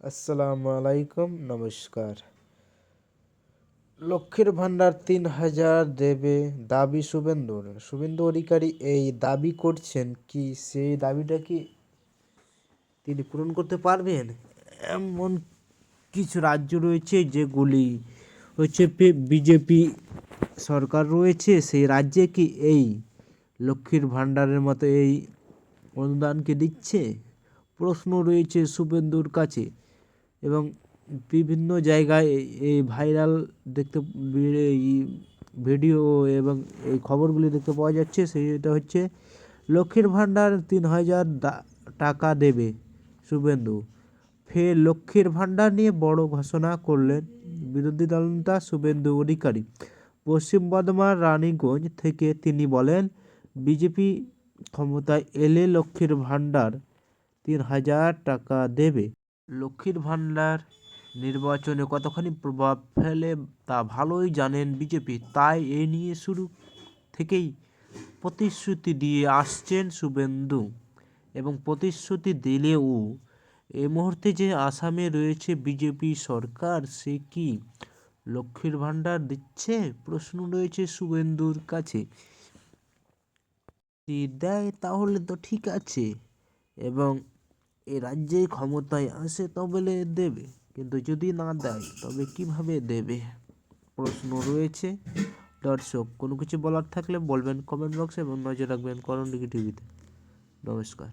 আসসালামু আলাইকুম, নমস্কার। লক্ষ্মীর ভাণ্ডার ৩,০০০ দেবে দাবি শুভেন্দুর। শুভেন্দু অধিকারী এই দাবি করছেন, কি সেই দাবিটা কি তিনি পূরণ করতে পারবেন? এমন কিছু রাজ্য রয়েছে যেগুলি হচ্ছে বিজেপি সরকার রয়েছে, সেই রাজ্যে কি এই লক্ষ্মীর ভাণ্ডারের মতো এই অনুদানকে দিচ্ছে? প্রশ্ন রয়েছে শুভেন্দুর কাছে এবং বিভিন্ন জায়গায় এই ভাইরাল দেখতে এই ভিডিও এবং এই খবরগুলি দেখতে পাওয়া যাচ্ছে। সেটা হচ্ছে লক্ষ্মীর ভাণ্ডার ৩,০০০ টাকা দেবে শুভেন্দু। ফের লক্ষ্মীর ভাণ্ডার নিয়ে বড় ঘোষণা করলেন বিরোধী দলনেতা শুভেন্দু অধিকারী। পশ্চিম বর্ধমান রানীগঞ্জ থেকে তিনি বলেন, বিজেপি ক্ষমতায় এলে লক্ষ্মীর ভাণ্ডার ৩,০০০ টাকা দেবে। লক্ষ্মীর ভাণ্ডার নির্বাচনে কতখানি প্রভাব ফেলে তা ভালোই জানেন বিজেপি, তাই এ নিয়ে শুরু থেকেই প্রতিশ্রুতি দিয়ে আসছেন শুভেন্দু। এবং প্রতিশ্রুতি দিলেও এই মুহূর্তে যে আসামে রয়েছে বিজেপি সরকার, সে কি লক্ষ্মীর ভাণ্ডার দিচ্ছে? প্রশ্ন রয়েছে শুভেন্দুর কাছে। যদি দেয় তাহলে তো ঠিক আছে, এবং এ রাজ্যে ক্ষমতায় আসে তবে দেবে, কিন্তু যদি না দেয় তবে কিভাবে দেবে? প্রশ্ন রয়েছে। দর্শক, কোনো কিছু বলার থাকলে বলবেন কমেন্ট বক্সে এবং নজর রাখবেন করণডিগি টিভিতে। নমস্কার।